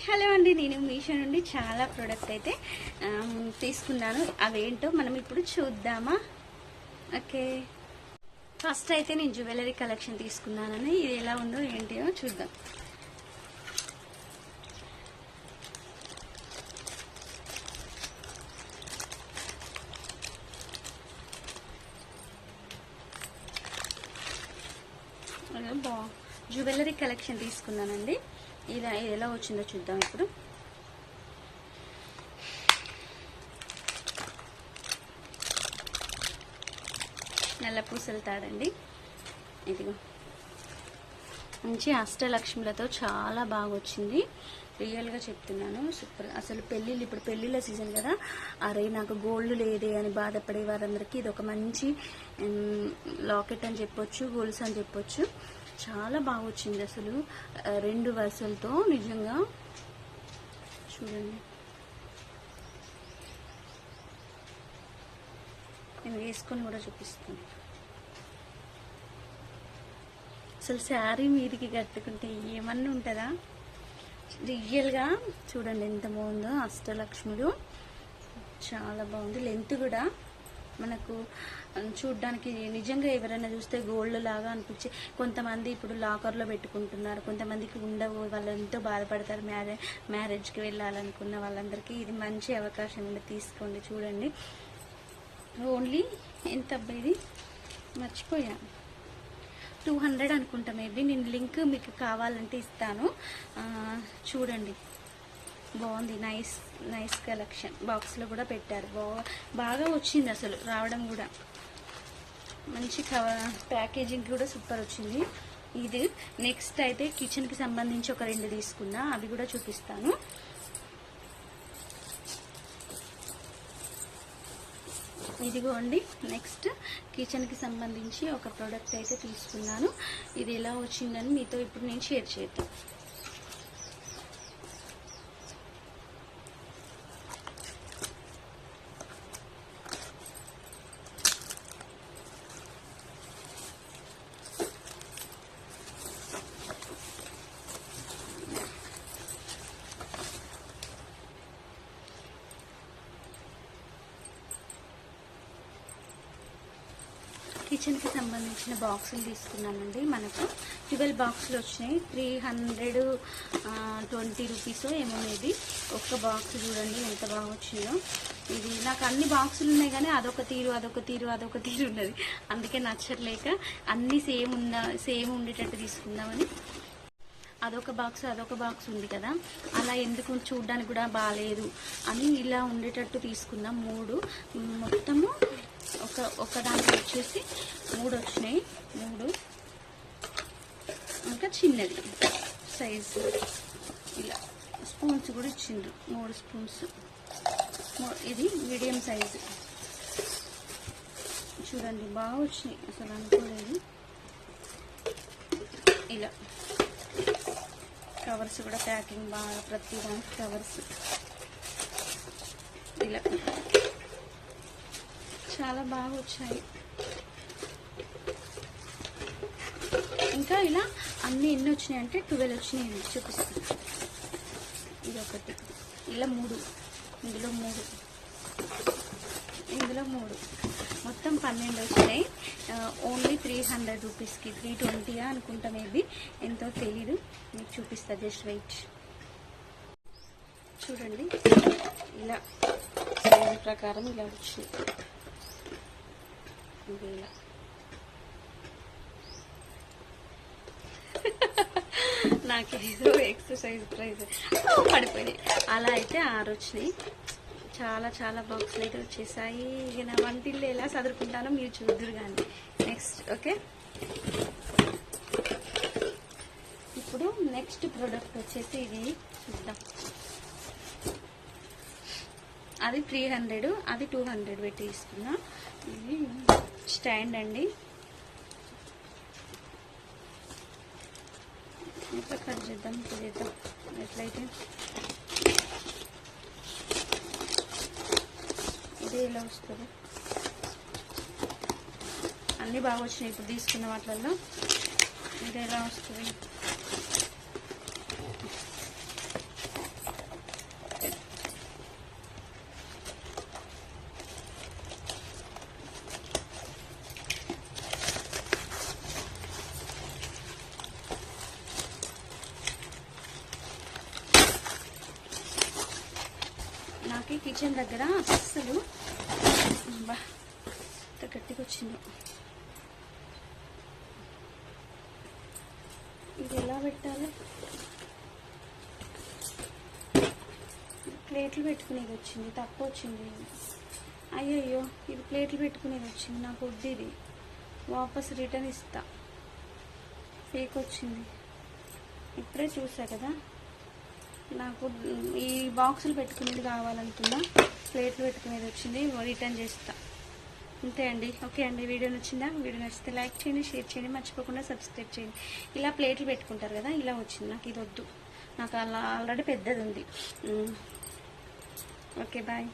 Hello అండి, నేను మీషో నుండి చాలా ప్రోడక్ట్ అయితే తీసుకున్నాను. అవేంటో మనం ఇప్పుడు చూద్దామా. ఓకే, ఫస్ట్ అయితే నేను జ్యువెలరీ కలెక్షన్ తీసుకున్నానని ఇది ఎలా ఉందో ఏంటో చూద్దాం. జ్యువెలరీ కలెక్షన్ తీసుకున్నానండి. ఇది ఎలా వచ్చిందో చూద్దాం ఇప్పుడు. నల్ల పూసలు తాడండి. ఇదిగో మంచి అష్టలక్ష్ములతో చాలా బాగా వచ్చింది. రియల్గా చెప్తున్నాను, సూపర్. అసలు పెళ్ళిళ్ళు, ఇప్పుడు పెళ్ళిళ్ళ సీజన్ కదా, అరే నాకు గోల్డ్ లేదే అని బాధపడే వారందరికీ ఇది ఒక మంచి లాకెట్ అని చెప్పొచ్చు, గోల్స్ అని చెప్పొచ్చు. చాలా బాగా వచ్చింది అసలు. 2 వరుసలతో నిజంగా చూడండి. నేను వేసుకొని కూడా చూపిస్తాను. అసలు శారీ మీదికి కట్టుకుంటే ఏమన్నా ఉంటుందా? రియల్గా చూడండి ఎంత బాగుందో. అష్టలక్ష్ములు చాలా బాగుంది. లెంత్ కూడా మనకు చూడ్డానికి నిజంగా ఎవరైనా చూస్తే గోల్డ్ లాగా అనిపించి, కొంతమంది ఇప్పుడు లాకర్లో పెట్టుకుంటున్నారు, కొంతమందికి ఉండవు, వాళ్ళు ఎంతో బాధపడతారు. మ్యారేజ్కి వెళ్ళాలనుకున్న వాళ్ళందరికీ ఇది మంచి అవకాశం ఉంది, తీసుకోండి. చూడండి, ఓన్లీ ఎంత ఇది మర్చిపోయా, 200 అనుకుంటా. మేబీ నేను లింక్ మీకు కావాలంటే ఇస్తాను, చూడండి. బాగుంది, నైస్ కలెక్షన్. బాక్స్లో కూడా పెట్టారు, బాగా వచ్చింది అసలు. రావడం కూడా మంచి ప్యాకేజింగ్ కూడా సూపర్ వచ్చింది. ఇది నెక్స్ట్ అయితే కిచెన్కి సంబంధించి ఒక 2 తీసుకున్నా, అవి కూడా చూపిస్తాను. ఇదిగోండి, నెక్స్ట్ కిచెన్కి సంబంధించి ఒక ప్రోడక్ట్ అయితే తీసుకున్నాను. ఇది ఎలా వచ్చిందని మీతో ఇప్పుడు నేను షేర్ చేద్దాం. కిచెన్కి సంబంధించిన బాక్సులు తీసుకున్నానండి. మనకు 12 బాక్సులు వచ్చినాయి. 320 రూపీస్ ఏమో. ఇది ఒక్క బాక్స్ చూడండి ఎంత బాగా వచ్చిందో. ఇది నాకు అన్ని బాక్సులు ఉన్నాయి కానీ అదొక తీరు ఉన్నది. అందుకే నచ్చట్లేక అన్నీ సేమ్ ఉండేటట్టు తీసుకుందామని. అదొక బాక్స్ ఉంది కదా, అలా ఎందుకు చూడడానికి కూడా బాగాలేదు అని ఇలా ఉండేటట్టు తీసుకుందాం. 3 మొత్తము ఒక దాంట్లో వచ్చేసి 3 వచ్చినాయి. 3 ఇంకా చిన్నది సైజు. ఇలా స్పూన్స్ కూడా ఇచ్చిండ్రు, 3 స్పూన్స్. ఇది మీడియం సైజు. చూడండి బాగా వచ్చినాయి, అసలు అనుకోలేదు. ఇలా కవర్స్ కూడా ప్యాకింగ్ బాగా, ప్రతి దానికి కవర్స్. ఇలా చాలా బాగా వచ్చాయి. ఇంకా ఇలా అన్నీ ఎన్ని వచ్చినాయి అంటే 12 వచ్చినాయి. చూపిస్తాను. ఇది ఒకటి, ఇలా 3, ఇందులో 3, మొత్తం 12 వచ్చినాయి. ఓన్లీ 300 రూపీస్కి, 320 అనుకుంటా, మేబీ ఎంతో తెలీదు. మీకు చూపిస్తా, జస్ట్ వెయిట్. చూడండి, ఇలా సైజు ప్రకారం ఇలా వచ్చింది. ఇలా నాకేదో ఎక్సర్సైజ్ ప్రైజ్ పడిపోయినాయి. అలా అయితే 6 వచ్చినాయి. చాలా బాక్సులు అయితే వచ్చేసాయి. ఇక నా వంటిల్లు ఎలా చదువుకుంటానో మీరు చూద్దరు కానీ. నెక్స్ట్ ఓకే, ఇప్పుడు నెక్స్ట్ ప్రోడక్ట్ వచ్చేసి ఇది చూద్దాం. అది 300, అది 200 పెట్టి తీసుకున్నా. ఇది స్టాండ్ అండి. ఎట్లా కట్ చేద్దాం, ఎట్లయితే ఇదే ఇలా వస్తుంది. అన్నీ బాగా వచ్చినాయి ఇప్పుడు తీసుకున్న వాటిల్లో. ఇది ఎలా వస్తుంది, ఓకే, కిచెన్ దగ్గర అస్సలు బా ఎంత గట్టిగా వచ్చిందో. ఇది ఎలా పెట్టాలి? ప్లేట్లు పెట్టుకునేది వచ్చింది, తప్పు వచ్చింది. అయ్యయ్యో, ఇది ప్లేట్లు పెట్టుకునేది వచ్చింది, నాకు వద్దు. ఇది వాపస్ రిటర్న్ ఇస్తా. ఫేక్ వచ్చింది, ఇప్పుడే చూసా కదా. నాకు ఈ బాక్సులు పెట్టుకునేది కావాలనుకున్నా, ప్లేట్లు పెట్టుకునేది వచ్చింది, రిటర్న్ చేస్తా. అంతే అండి. ఓకే అండి, వీడియో నచ్చిందా? వీడియో నచ్చితే లైక్ చేయండి, షేర్ చేయండి, మర్చిపోకుండా సబ్స్క్రైబ్ చేయండి. ఇలా ప్లేట్లు పెట్టుకుంటారు కదా, ఇలా వచ్చింది. నాకు ఇది వద్దు, నాకు అలా ఆల్రెడీ పెద్దది ఉంది. Okay, bye.